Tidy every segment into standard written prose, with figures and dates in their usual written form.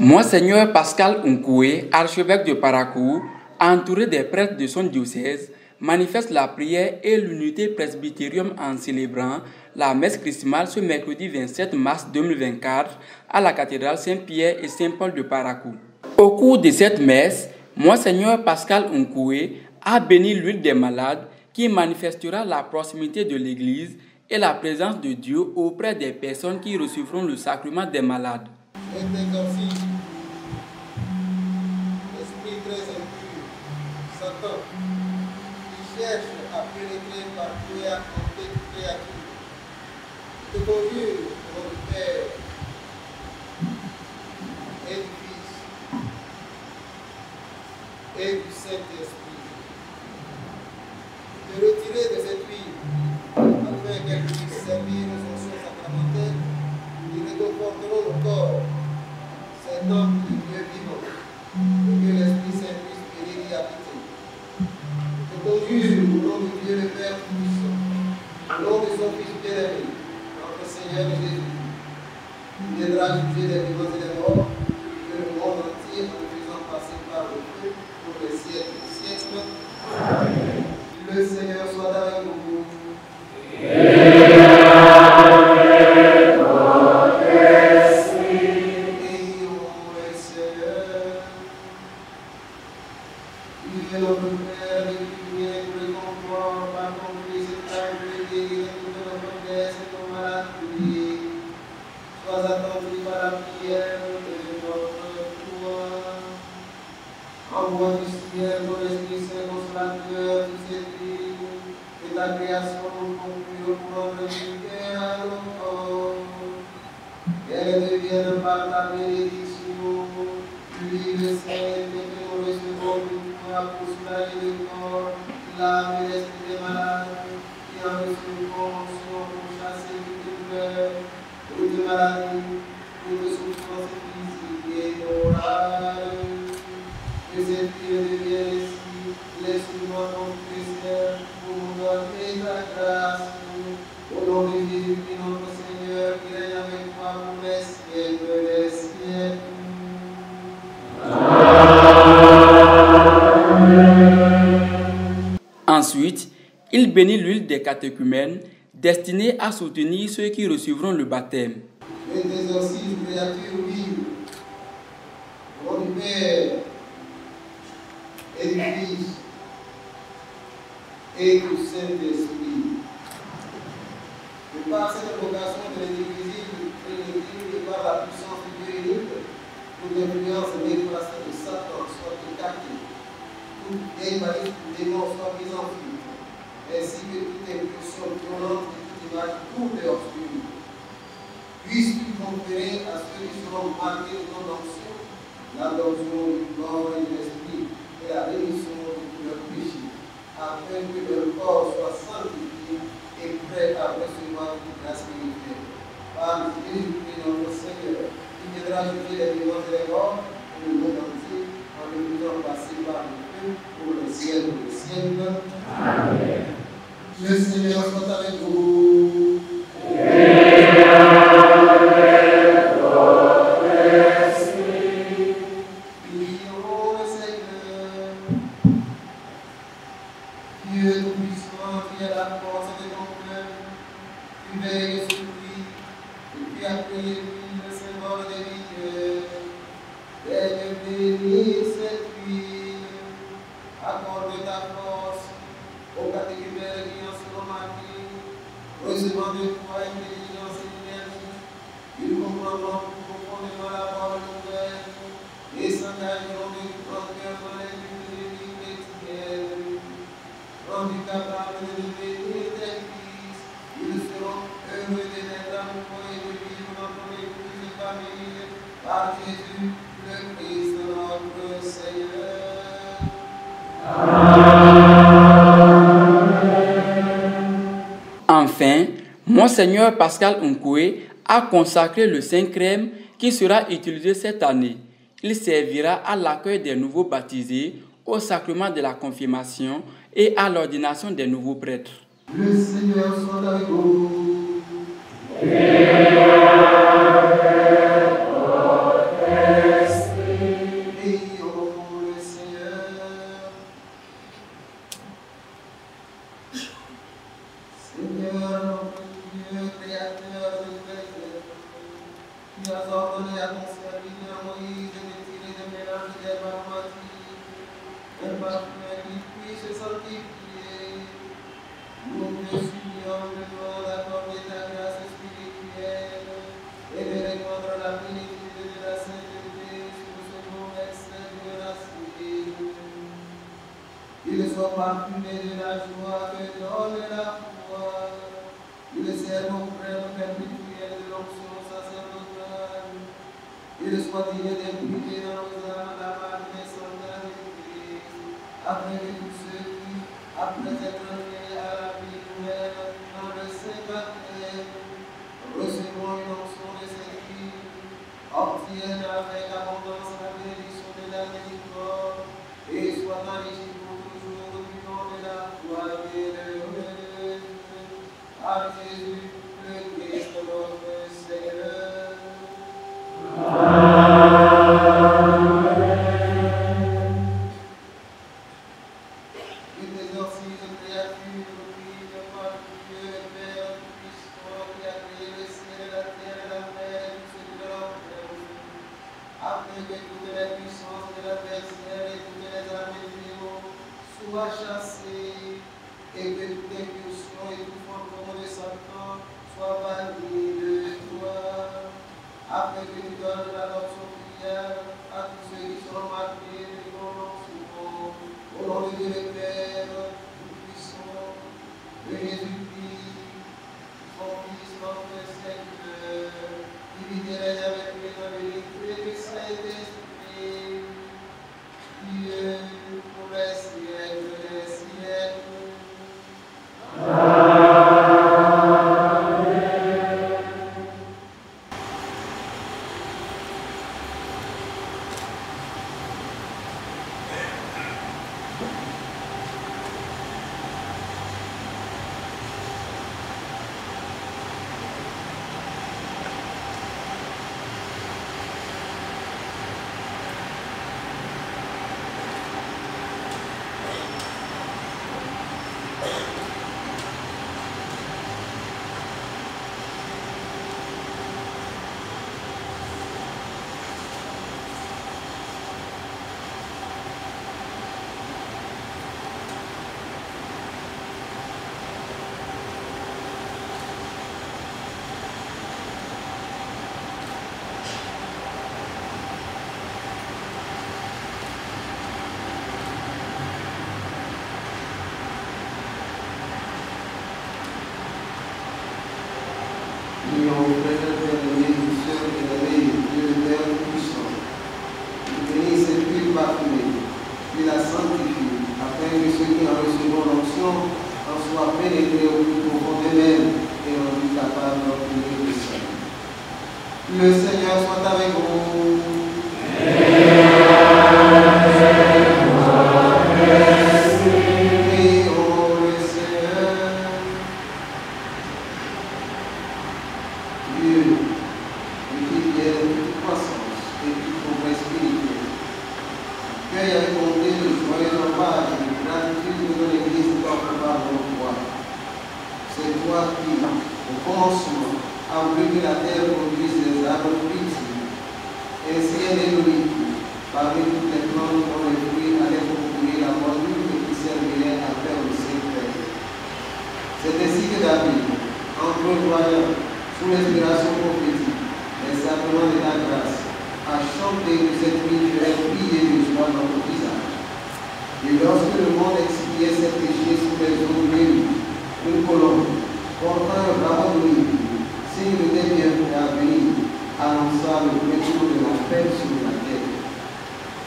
Monseigneur Pascal Nkoué, archevêque de Parakou, entouré des prêtres de son diocèse, manifeste la prière et l'unité presbytérium en célébrant la messe chrismale ce mercredi 27 mars 2024 à la cathédrale Saint-Pierre et Saint-Paul de Parakou. Au cours de cette messe, Monseigneur Pascal Nkoué a béni l'huile des malades qui manifestera la proximité de l'Église et la présence de Dieu auprès des personnes qui recevront le sacrement des malades. Esprit très impur, Satan, qui cherche à pénétrer partout et à compter toute créature. Je te conjure, au nom du Père et du Fils et du Saint-Esprit, de retirer de cette huile, afin qu'elle puisse servir aux fonctions sacramentelles qui réconforteront le corps, cet homme de Dieu vivant, et que l'Esprit Saint puisse venir y habiter. Je conjure au nom de Dieu le Père Tout-Puissant, au nom de son Fils bien-aimé, notre Seigneur Jésus, qui viendra juger les vivants et les morts, que le monde entier en le faisant passer par le feu pour les siècles des siècles. Amen. Le Seigneur soit avec vous. Envoie du ciel ton Esprit Saint consolateur qui s'écrit, et ta création conclue pour rendre lumière à nos corps. Qu'elle devienne par ta bénédiction, l'huile sainte que nous recevons de toi pour soulager le corps, l'âme et l'esprit des malades, qui en recevons pour chasser toute douleur, toute maladie, toute souffrance physique et morale. Que cette prière devienne ici l'instrument de Christ pour nous donner ta grâce. Au nom de Jésus-Christ, notre Seigneur, qui règne avec toi pour les siècles des siècles. Ensuite, il bénit l'huile des catéchumènes destinée à soutenir ceux qui recevront le baptême. Et des aussi créatures vives, au nom du Père et du Fils et du Saint-Esprit. Et par cette vocation de l'Église et par la puissance de Dieu unique, toute influence néfraste de Satan soit écartée, toute démalice du démon soit mise en fuite, ainsi que toute impulsion violente et toute image toute et obscure. Puisses-tu conférer à ceux qui seront marqués de ton onction l'adoption du corps et de l'esprit et la rémission de tous leurs péchés, afin que leur corps soit sanctifié et prêt à recevoir toute la spirituelle. Par Jésus-Christ notre Seigneur, qui viendra juger les vivants et les morts, et le monde entier, en le faisant passer par le feu pour le ciel des siècles. Amen. Le Seigneur soit avec vous. Dieu Tout-Puissant, qui est la force de ton peuple, tu veilles sur lui, et tu as prié lui, le symbole des rivières. Seigneur, bénis cette huile, accorde ta force aux catéchumènes qui en seront marqués, recevant de toi intelligence et énergie, ils comprendront plus profondément la parole nouvelle et s'engageront de tout leur cœur dans les luttes de vie chrétienne. Rendus capables de devenir des fils, ils seront heureux de naître amoureux et de vivre dans ton épouse et famille, par Jésus, le Christ, notre Seigneur. Enfin, Monseigneur Pascal Nkoué a consacré le Saint-Crème qui sera utilisé cette année. Il servira à l'accueil des nouveaux baptisés, au sacrement de la confirmation et à l'ordination des nouveaux prêtres. Le Seigneur soit avec vous. Et avec votre esprit. parfum qui puisse sanctifier. Nous te supplions de nous accorder ta grâce spirituelle et de répandre la plénitude de la sainteté sur ce monde extérieur de la cité. Il soit parfumé de la joie que donne la foi. Il sert nos frères perpétuels de l'onction sacerdotale. Il soit digne d'impliquer dans nos âmes la marque descendante de Christ, afin que tous ceux qui, après être nés à la vie nouvelle dans le Saint-Baptême, recevront une onction de cette vie, obtiennent avec abondance la bénédiction de la miséricorde et soient enrichis pour toujours du nom de la foi bienheureuse. À Jésus, le Christ, notre Seigneur. Il exorcise créature qui de par Dieu, le Père Tout-Puissant, qui a créé le ciel, la terre, la mer et tout ce qui leur fait, afin que toutes les puissances de l'adversaire et toutes les armées du démon soient chassées et que toute impulsion et tout fantôme de Satan soit banni de toi, afin que tu donnes l'adoption prière à tous ceux qui sont marqués de ton nom souvent, au nom de Dieu le Père Tout-Puissant, de Jésus-Christ, son Fils, notre Seigneur, qui vit et règne avec lui dans l'unité du Saint-Esprit, Dieu pour les siècles des siècles. Le Seigneur soit avec vous. Prions le Seigneur. Dieu, qui vient de toute croissance et toute progrès spirituel, cueille avec bonté le joyeux hommage de gratitude de l'Église porte par nos foi. C'est toi qui, au commencement, a voulu que la terre produise des arbres fruitiers. Ainsi elle est nourrie, parmi toutes les plantes dont les fruits allaient procurer la morsure qui servirait à faire le Saint-Père. C'est ainsi que David, en pleuroyant, sous l'inspiration prophétique, les sacrements de la grâce, a chanté que cette nuit ferait briller de joie dans nos visages. Et lorsque le monde expiait ses péchés sous les eaux de une colombe, portant un rameau d'olive, signe de tes bienfaits à venir, annonça le retour de la paix sur la terre.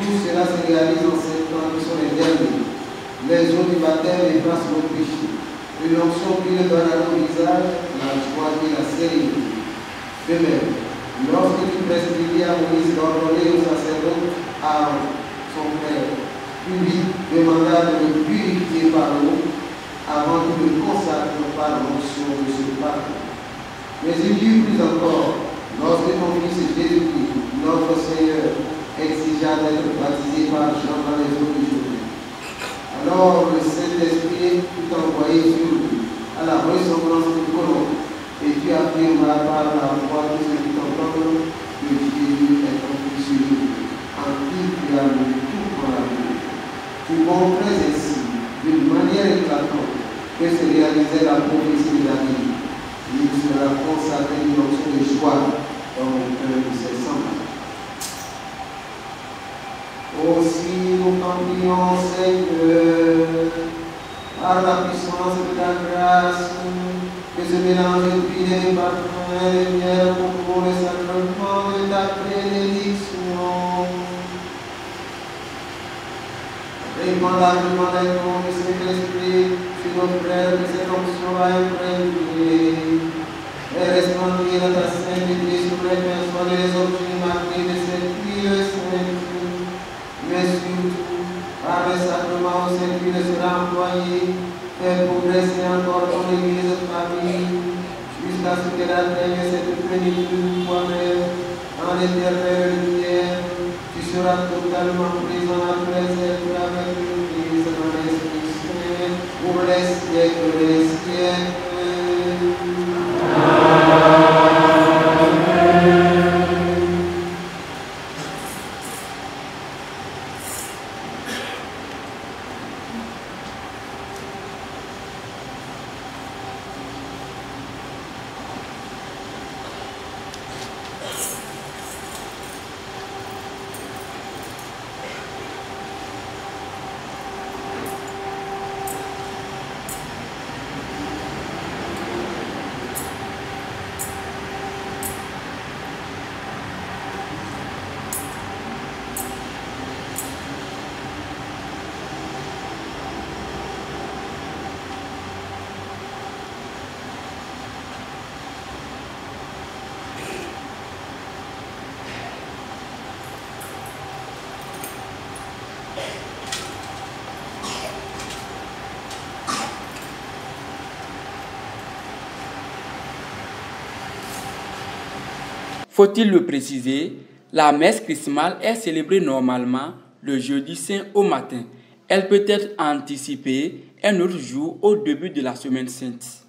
Tout cela se réalise en 7 ans qui sont les derniers. Les eaux du baptême effacent nos péchés. Une onction qui le donne à nos visages, la joie et la sérénité. De même, lorsque tu prescrivis à Moïse d'ordonner au sacerdote Aaron, son frère, tu lui demanda de le purifier par l'eau avant qu'il ne consacre par l'onction de ce pacte. Mais il dit plus encore, lorsque ton fils Jésus-Christ, notre Seigneur, exigea d'être baptisé par Jean dans les eaux du Jourdain. Alors le Saint-Esprit fut envoyé sur lui, à la ressemblance d'une colombe, et tu affirmas par la voix de ceux qui t'entendent que Jésus est ton fils unique, en qui tu as mis tout ton amour. Tu Tu montrais ainsi, d'une manière éclatante, que se réalisait la prophétie de David. Il sera consacré une onction de joie dans le cœur de ses semblables. Aussi nous t'en Seigneur, par la puissance de ta grâce, que ce mélange de vie et parfum et miel pour le sacrement de ta bénédiction. Répand largement les dons de Saint-Esprit sur nos frères que cette onction va imprégner et resplendir ta sainteté sur les personnes et les objets marqués de cette huile sainte. Mais surtout, par le sacrement où cette huile sera employée, fait progresser encore ton Église famille, jusqu'à ce qu'elle atteigne cette plénitude de toi-même en l'éternelle lumière. Tu seras totalement présent à préserver avec l'Église dans l'Esprit Saint pour les siècles des siècles. Faut-il le préciser, la messe chrismale est célébrée normalement le jeudi saint au matin. Elle peut être anticipée un autre jour au début de la semaine sainte.